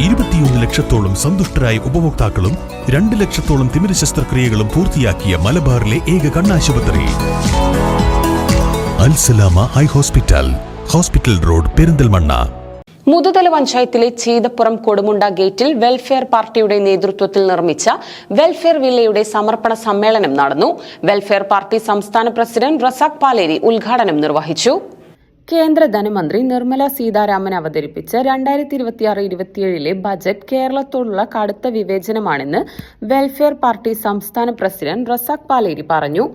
21 ലക്ഷത്തോളം സന്തുഷ്ടരായ ഉപഭോക്താക്കളും 2 ലക്ഷത്തോളം തിമിര ശസ്ത്രക്രിയകളും പൂർത്തിയാക്കിയ മലബാറിലെ ഏക കണ്ണാശുപത്രി Al Salama high hospital, hospital road, Perinthalmanna. Muthuthala പഞ്ചായത്തിലെ ചീതപ്പുറം കൊടുമുണ്ട ഗേറ്റിൽ വെൽഫെയർ പാർട്ടിയുടെ നേതൃത്വത്തിൽ നിർമ്മിച്ച വെൽഫെയർ വില്ലയുടെ സമർപ്പണ സമ്മേളനം നടന്നു. വെൽഫെയർ പാർട്ടി സംസ്ഥാന പ്രസിഡന്റ് റസാഖ് പാലേരി ഉദ്ഘാടനം നിർവഹിച്ചു. കേന്ദ്ര ധനമന്ത്രി നിർമ്മല സീതാരാമൻ അവതരിപ്പിച്ച 2026-27 ബജറ്റ് കേരളത്തോടുള്ള കടുത്ത വിവേചനമാണെന്ന് വെൽഫെയർ പാർട്ടി സംസ്ഥാന പ്രസിഡന്റ് റസാഖ് പാലേരി പറഞ്ഞു.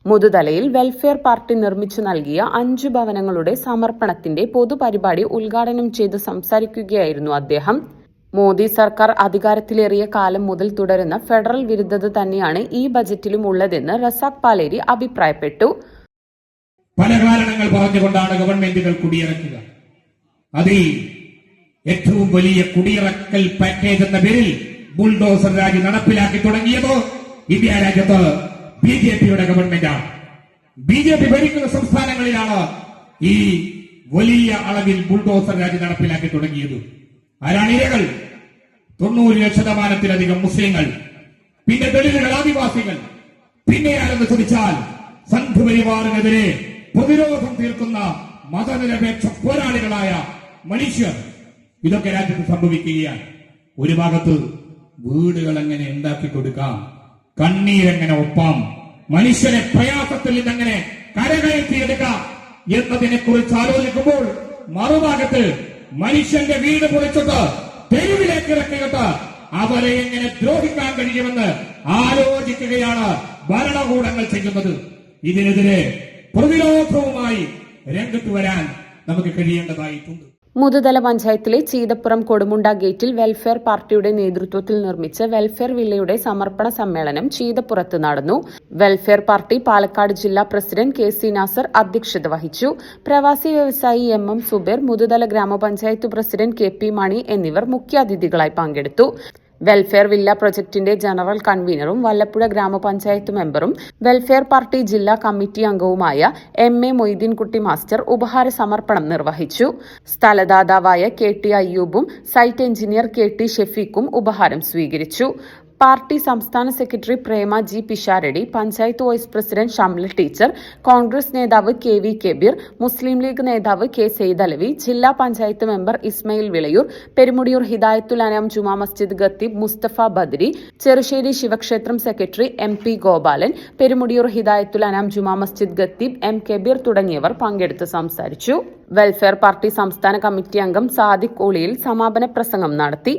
മുതുതലയിൽ വെൽഫെയർ പാർട്ടി നിർമ്മിച്ചു നൽകിയ 5 ഭവനങ്ങളുടെ സമർപ്പണത്തിന്റെ പൊതുപരിപാടി ഉദ്ഘാടനം ചെയ്ത് സംസാരിക്കുകയായിരുന്നു അദ്ദേഹം. മോദി സർക്കാർ അധികാരത്തിലേറിയ കാലം മുതൽ തുടരുന്ന ഫെഡറൽ വിരുദ്ധത തന്നെയാണ് ഈ ബജറ്റിലും ഉള്ളതെന്ന് റസാഖ് പാലേരി അഭിപ്രായപ്പെട്ടു. പല കാരണങ്ങൾ പറഞ്ഞുകൊണ്ടാണ് ഗവൺമെന്റുകൾ കുടിയിറക്കുക. അതിൽ ഏറ്റവും വലിയ കുടിയിറക്കൽ പാക്കേജ് എന്ന പേരിൽ ബുൾഡോസർ രാജ് നടപ്പിലാക്കി തുടങ്ങിയത് ഇന്ത്യ രാജ്യത്ത് ബിജെപിയുടെ ഗവൺമെന്റാണ്. ബിജെപി ഭരിക്കുന്ന സംസ്ഥാനങ്ങളിലാണ് ഈ വലിയ അളവിൽ ബുൾഡോസർ രാജ് നടപ്പിലാക്കി തുടങ്ങിയത്. ആരാണ് ഇരകൾ? 90% മുസ്ലിങ്ങൾ, പിന്നെ ദളിതുകൾ, ആദിവാസികൾ, പിന്നെ ആരെന്ന് ചോദിച്ചാൽ സംഘപരിവാറിനെതിരെ പ്രതിരോധം തീർക്കുന്ന മതനിരപേക്ഷ പോരാളികളായ മനുഷ്യർ. ഇതൊക്കെ രാജ്യത്ത് സംഭവിക്കുകയാണ്. ഒരു ഭാഗത്ത് വീടുകൾ എങ്ങനെ ഉണ്ടാക്കി കൊടുക്കാം, കണ്ണീരെങ്ങനെ ഒപ്പാം, മനുഷ്യനെ പ്രയാസത്തിൽ നിന്നെങ്ങനെ കരകയറ്റിയെടുക്കാം എന്നതിനെ കുറിച്ച് ആലോചിക്കുമ്പോൾ മറുഭാഗത്ത് മനുഷ്യന്റെ വീട് പൊളിച്ചിട്ട് തെരുവിലേക്ക് ഇറക്കിയിട്ട് അവരെ എങ്ങനെ ദ്രോഹിക്കാൻ കഴിയുമെന്ന് ആലോചിക്കുകയാണ് ഭരണകൂടങ്ങൾ ചെയ്യുന്നത്. ഇതിനെതിരെ പ്രതിരോധവുമായി രംഗത്ത് വരാൻ നമുക്ക് കഴിയേണ്ടതായിട്ടുണ്ട്. മുതുതല പഞ്ചായത്തിലെ ചീതപ്പുറം കൊടുമുണ്ട ഗേറ്റിൽ വെൽഫെയർ പാർട്ടിയുടെ നേതൃത്വത്തിൽ നിർമ്മിച്ച വെൽഫെയർ വില്ലയുടെ സമർപ്പണ സമ്മേളനം ചീതപ്പുറത്ത് നടന്നു. വെൽഫെയർ പാർട്ടി പാലക്കാട് ജില്ലാ പ്രസിഡന്റ് KC നാസർ അധ്യക്ഷത വഹിച്ചു. പ്രവാസി വ്യവസായി MM സുബൈർ, മുതുതല ഗ്രാമപഞ്ചായത്ത് പ്രസിഡന്റ് KP മണി എന്നിവർ മുഖ്യാതിഥികളായി പങ്കെടുത്തു. വെൽഫെയർ വില്ല പ്രൊജക്ടിന്റെ ജനറൽ കൺവീനറും വല്ലപ്പുഴ ഗ്രാമപഞ്ചായത്ത് മെമ്പറും വെൽഫെയർ പാർട്ടി ജില്ലാ കമ്മിറ്റി അംഗവുമായ MA മൊയ്തീൻകുട്ടി മാസ്റ്റർ ഉപഹാര സമർപ്പണം നിർവഹിച്ചു. സ്ഥലദാതാവായ KT അയ്യൂബും സൈറ്റ് എഞ്ചിനീയർ KT ഷെഫീഖും ഉപഹാരം സ്വീകരിച്ചു. പാർട്ടി സംസ്ഥാന secretary Prema G Pisharody, panchayat vice president Shamla teacher, Congress നേതാവ് KV കബീർ, മുസ്ലിം ലീഗ് നേതാവ് K സെയ്ദലവി, ജില്ലാ പഞ്ചായത്ത് മെമ്പർ ഇസ്മയിൽ വിളയൂർ, പെരുമുടിയൂർ ഹിദായത്തുൽ അനാം ജുമാ മസ്ജിദ് ഖത്തീബ് മുസ്തഫ ബദ്രി, ചെറുശ്ശേരി ശിവക്ഷേത്രം സെക്രട്ടറി MP ഗോപാലൻ, പെരുമുടിയൂർ ഹിദായത്തുൽ അനാം ജുമാ മസ്ജിദ് ഖത്തീബ് M കബീർ തുടങ്ങിയവർ പങ്കെടുത്ത് സംസാരിച്ചു. വെൽഫെയർ പാർട്ടി സംസ്ഥാന കമ്മിറ്റി അംഗം സാദിഖ് ഉളിയിൽ സമാപന പ്രസംഗം നടത്തി.